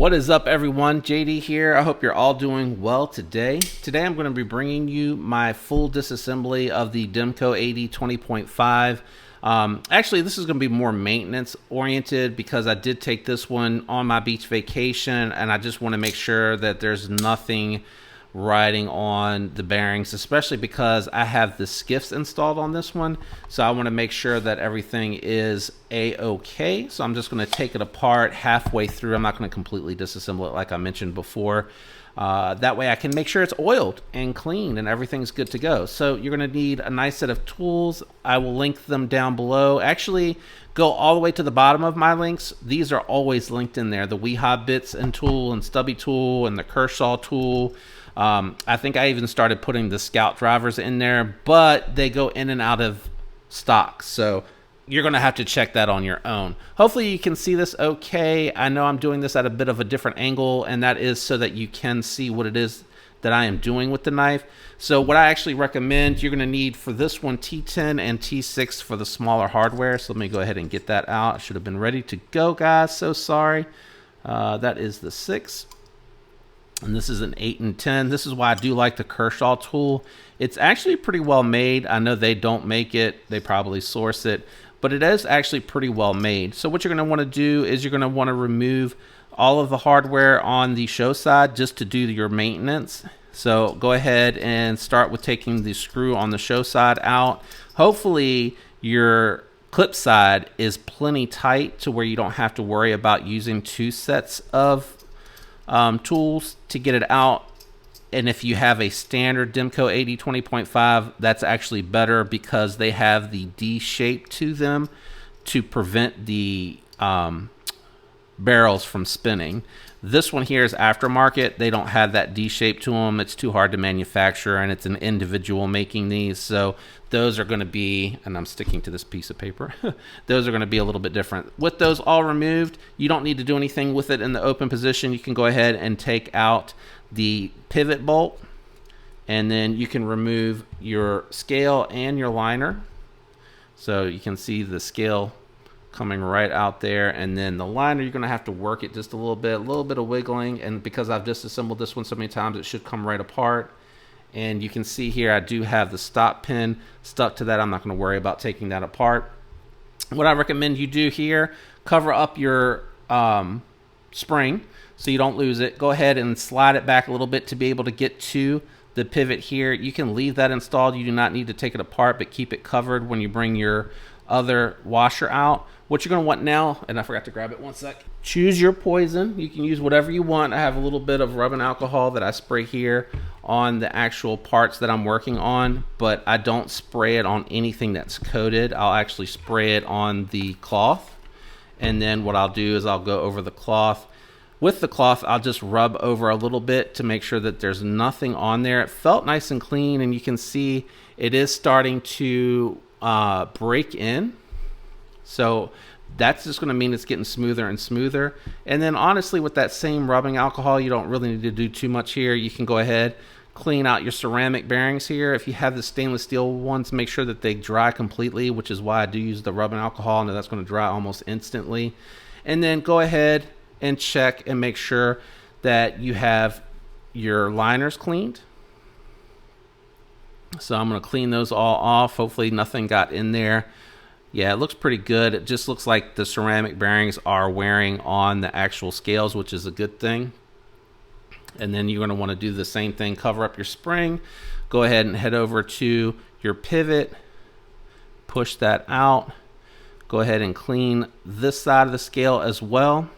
What is up, everyone? JD here. I hope you're all doing well today. Today I'm going to be bringing you my full disassembly of the Demko AD 20.5. Actually, this is going to be more maintenance oriented because I did take this one on my beach vacation and I just want to make sure that there's nothing riding on the bearings, especially because I have the skiffs installed on this one. So I want to make sure that everything is a-okay. So I'm just going to take it apart halfway through. I'm not going to completely disassemble it like I mentioned before. That way I can make sure it's oiled and clean and everything's good to go. So you're going to need a nice set of tools. I will link them down below. Actually, go all the way to the bottom of my links. These are always linked in there. The Weehaw bits and tool and stubby tool and the Kershaw tool. I think I even started putting the Scout drivers in there, but they go in and out of stock. So you're going to have to check that on your own. Hopefully you can see this okay. I know I'm doing this at a bit of a different angle, and that is so that you can see what it is that I am doing with the knife. So what I actually recommend, you're going to need for this one T10 and T6 for the smaller hardware. So let me go ahead and get that out. I should have been ready to go, guys. So sorry. That is the 6. And this is an 8 and 10. This is why I do like the Kershaw tool. It's actually pretty well made. I know they don't make it. They probably source it. But it is actually pretty well made. So what you're going to want to do is you're going to want to remove all of the hardware on the show side just to do your maintenance. So go ahead and start with taking the screw on the show side out. Hopefully your clip side is plenty tight to where you don't have to worry about using 2 sets of tools to get it out. And if you have a standard Demko AD 20.5, that's actually better because they have the D shape to them to prevent the barrels from spinning. This one here is aftermarket. They don't have that D shape to them. It's too hard to manufacture, and it's an individual making these. So those are going to be, and I'm sticking to this piece of paper, those are going to be a little bit different. With those all removed, you don't need to do anything with it in the open position. You can go ahead and take out the pivot bolt, and then you can remove your scale and your liner. So you can see the scale coming right out there, and then the liner, you're going to have to work it just a little bit of wiggling, and because I've disassembled this one so many times, it should come right apart. And you can see here I do have the stop pin stuck to that. I'm not going to worry about taking that apart. What I recommend you do here, cover up your spring so you don't lose it. Go ahead and slide it back a little bit to be able to get to the pivot here. You can leave that installed. You do not need to take it apart, but keep it covered when you bring your other washer out. What you're going to want now, and I forgot to grab it, one sec. Choose your poison. You can use whatever you want. I have a little bit of rubbing alcohol that I spray here on the actual parts that I'm working on, but I don't spray it on anything that's coated. I'll actually spray it on the cloth, and then what I'll do is I'll go over the cloth. With the cloth, I'll just rub over a little bit to make sure that there's nothing on there. It felt nice and clean, and you can see it is starting to break in. So that's just going to mean it's getting smoother and smoother. And then honestly, with that same rubbing alcohol, you don't really need to do too much here. You can go ahead, clean out your ceramic bearings here. If you have the stainless steel ones, make sure that they dry completely, which is why I do use the rubbing alcohol. I know that's going to dry almost instantly. And then go ahead and check and make sure that you have your liners cleaned. So I'm going to clean those all off. Hopefully nothing got in there. Yeah, it looks pretty good. It just looks like the ceramic bearings are wearing on the actual scales, which is a good thing. And then you're going to want to do the same thing. Cover up your spring. Go ahead and head over to your pivot. Push that out. Go ahead and clean this side of the scale as well.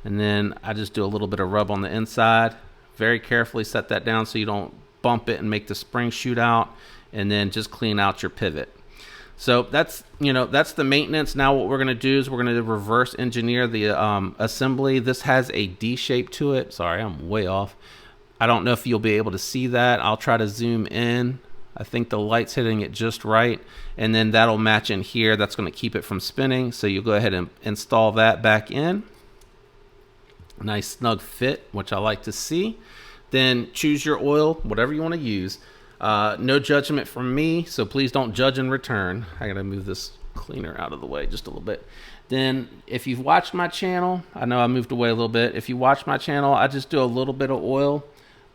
And then I just do a little bit of rub on the inside. Very carefully set that down so you don't bump it and make the spring shoot out. And then just clean out your pivot. So that's the maintenance. Now what we're going to do is we're going to reverse engineer the assembly. This has a D shape to it. Sorry, I'm way off. I don't know if you'll be able to see that. I'll try to zoom in. I think the light's hitting it just right. And then that'll match in here. That's going to keep it from spinning. So you'll go ahead and install that back in. Nice snug fit, which I like to see. Then choose your oil, whatever you want to use. No judgment from me, so please don't judge in return. I gotta move this cleaner out of the way just a little bit. Then if you've watched my channel, I know I moved away a little bit. If you watch my channel, I just do a little bit of oil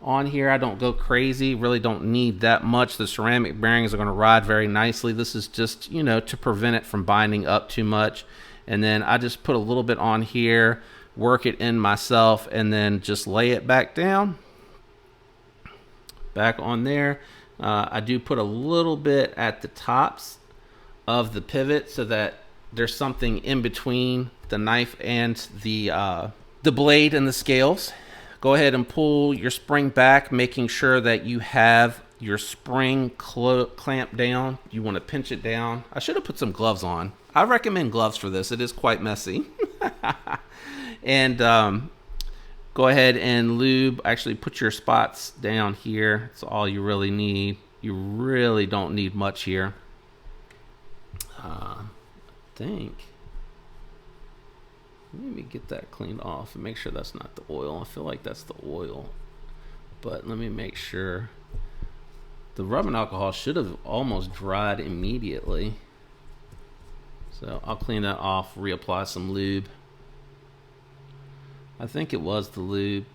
on here. I don't go crazy, really don't need that much. The ceramic bearings are going to ride very nicely. This is just, you know, to prevent it from binding up too much. And then I just put a little bit on here, work it in myself, and then just lay it back down, back on there. I do put a little bit at the tops of the pivot so that there's something in between the knife and the blade and the scales. Go ahead and pull your spring back, making sure that you have your spring clamped down. You want to pinch it down. I should have put some gloves on. I recommend gloves for this. It is quite messy. And go ahead and lube. Actually, put your spots down here. That's all you really need. You really don't need much here. I think. Let me get that cleaned off and make sure that's not the oil. I feel like that's the oil, but let me make sure. The rubbing alcohol should have almost dried immediately. So I'll clean that off, reapply some lube. I think it was the lube.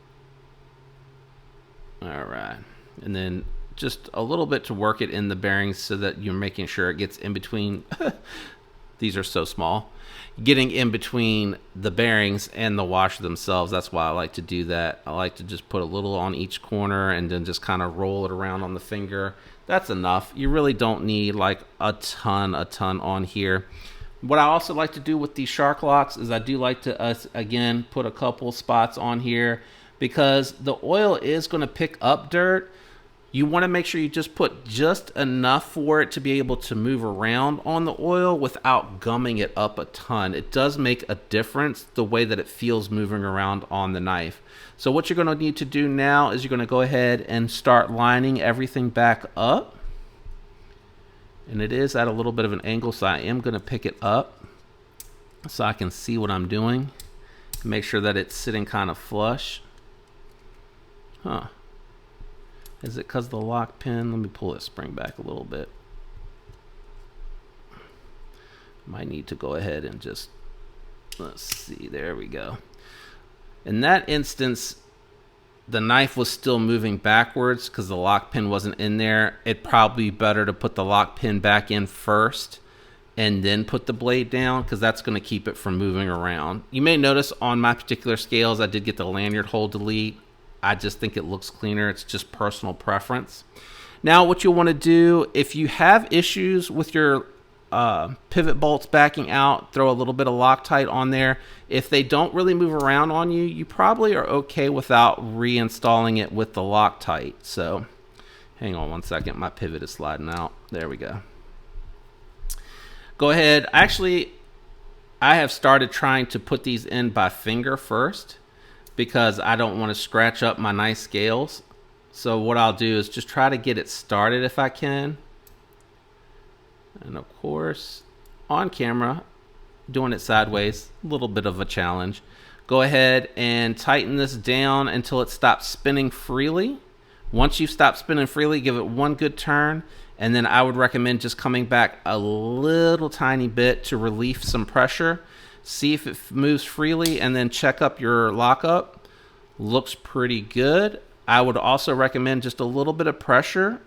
All right. And then just a little bit to work it in the bearings so that you're making sure it gets in between. These are so small. Getting in between the bearings and the washer themselves. That's why I like to do that. I like to just put a little on each corner and then just kind of roll it around on the finger. That's enough. You really don't need like a ton on here. What I also like to do with these shark locks is I do like to, again, put a couple spots on here because the oil is going to pick up dirt. You want to make sure you just put just enough for it to be able to move around on the oil without gumming it up a ton. It does make a difference the way that it feels moving around on the knife. So what you're going to need to do now is you're going to go ahead and start lining everything back up. And it is at a little bit of an angle, so I am going to pick it up so I can see what I'm doing. Make sure that it's sitting kind of flush. Huh. Is it because the lock pin? Let me pull this spring back a little bit. Might need to go ahead and just, let's see, there we go. In that instance, the knife was still moving backwards because the lock pin wasn't in there. It'd probably be better to put the lock pin back in first and then put the blade down because that's going to keep it from moving around. You may notice on my particular scales, I did get the lanyard hole delete. I just think it looks cleaner. It's just personal preference. Now what you'll want to do, if you have issues with your pivot bolts backing out, throw a little bit of Loctite on there. If they don't really move around on you, you probably are okay without reinstalling it with the Loctite. So hang on one second. My pivot is sliding out. There we go. Go ahead. Actually, I have started trying to put these in by finger first, because I don't want to scratch up my nice scales. So what I'll do is just try to get it started if I can. And of course, on camera, doing it sideways, a little bit of a challenge. Go ahead and tighten this down until it stops spinning freely. Once you stop spinning freely, give it one good turn. And then I would recommend just coming back a little tiny bit to relieve some pressure. See if it moves freely and then check up your lockup. Looks pretty good. I would also recommend just a little bit of pressure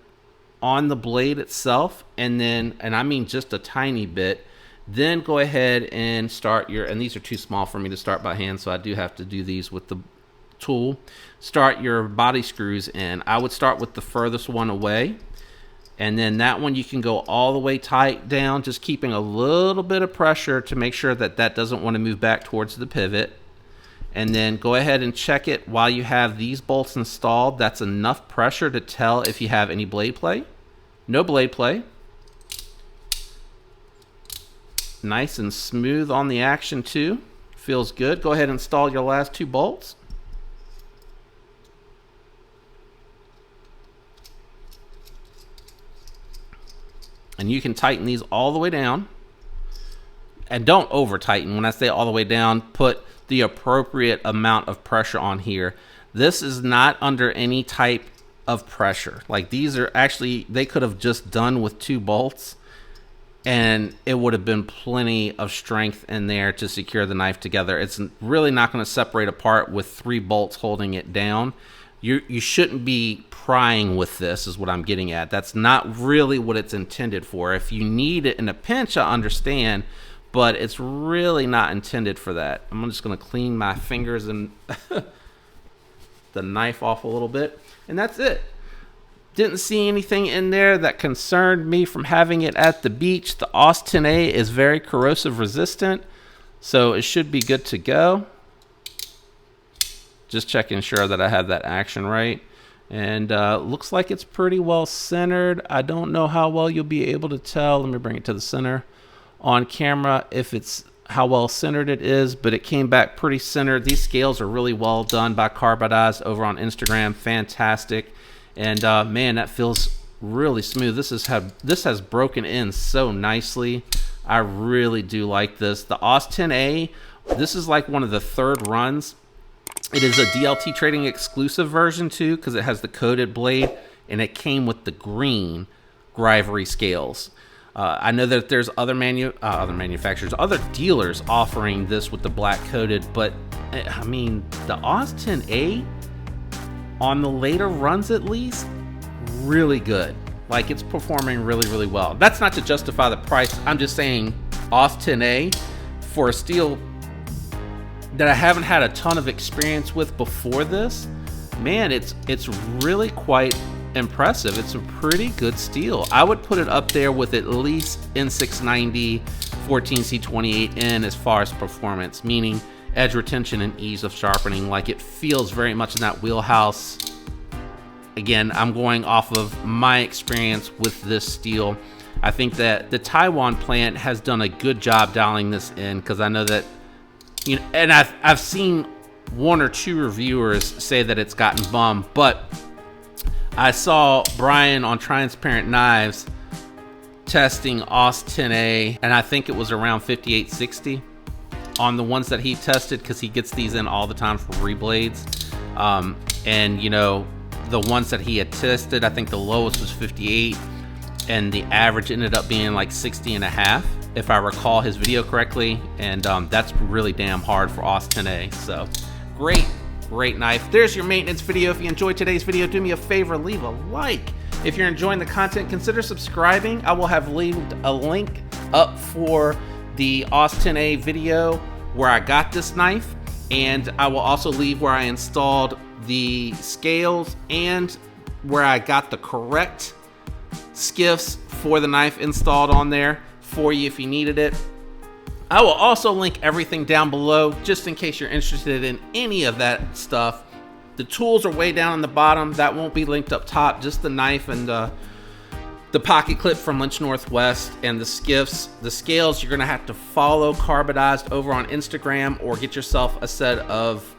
on the blade itself, and I mean just a tiny bit. Then go ahead and start your, and these are too small for me to start by hand, so I do have to do these with the tool. Start your body screws in. I would start with the furthest one away. And then that one you can go all the way tight down, just keeping a little bit of pressure to make sure that that doesn't want to move back towards the pivot. And then go ahead and check it while you have these bolts installed. That's enough pressure to tell if you have any blade play. No blade play. Nice and smooth on the action too. Feels good. Go ahead and install your last two bolts. And you can tighten these all the way down. And don't over tighten. When I say all the way down, put the appropriate amount of pressure on here. This is not under any type of pressure. Like these are actually, they could have just done with 2 bolts and it would have been plenty of strength in there to secure the knife together. It's really not going to separate apart with 3 bolts holding it down. You shouldn't be prying with this, is what I'm getting at. That's not really what it's intended for. If you need it in a pinch, I understand, but it's really not intended for that. I'm just going to clean my fingers and the knife off a little bit, and that's it. Didn't see anything in there that concerned me from having it at the beach. The AUS 10A is very corrosive resistant, so it should be good to go. Just checking sure that I have that action right. And looks like it's pretty well centered. I don't know how well you'll be able to tell. Let me bring it to the center on camera if it's how well centered it is, but it came back pretty centered. These scales are really well done by Carbidized over on Instagram. Fantastic. And man, that feels really smooth. This has broken in so nicely. I really do like this. The AUS 10A, this is like one of the 3rd runs. It is a DLT Trading exclusive version too, because it has the coated blade, and it came with the green Grivory scales. I know that there's other manufacturers, other dealers offering this with the black coated, but I mean, the AUS 10A, on the later runs at least, really good. Like, it's performing really, really well. That's not to justify the price. I'm just saying AUS 10A for a steel that I haven't had a ton of experience with before this, man, it's really quite impressive. It's a pretty good steel. I would put it up there with at least N690 14C28N as far as performance, meaning edge retention and ease of sharpening. Like, it feels very much in that wheelhouse. Again, I'm going off of my experience with this steel. I think that the Taiwan plant has done a good job dialing this in, because I know that, you know, and I've seen 1 or 2 reviewers say that it's gotten bummed, but I saw Brian on Transparent Knives testing AUS 10A, and I think it was around 5860 on the ones that he tested, because he gets these in all the time for reblades. And you know, the ones that he had tested, I think the lowest was 58, and the average ended up being like 60.5, if I recall his video correctly. And that's really damn hard for AUS 10A. So great knife. There's your maintenance video. If you enjoyed today's video, do me a favor, leave a like. If you're enjoying the content, consider subscribing. I will have leaved a link up for the AUS 10A video where I got this knife, and I will also leave where I installed the scales and where I got the correct skiffs for the knife installed on there for you if you needed it. I will also link everything down below just in case you're interested in any of that stuff. The tools are way down on the bottom. That won't be linked up top. Just the knife and the pocket clip from Lynch Northwest and the skiffs. The scales, you're gonna have to follow Carbidized over on Instagram, or get yourself a set of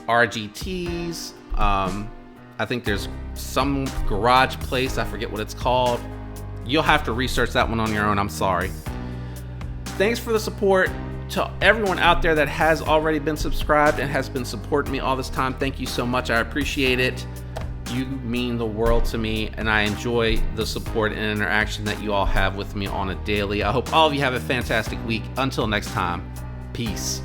RGTs. I think there's some garage place, I forget what it's called. You'll have to research that one on your own, I'm sorry. Thanks for the support. To everyone out there that has already been subscribed and has been supporting me all this time, thank you so much. I appreciate it. You mean the world to me, and I enjoy the support and interaction that you all have with me on a daily. I hope all of you have a fantastic week. Until next time, peace.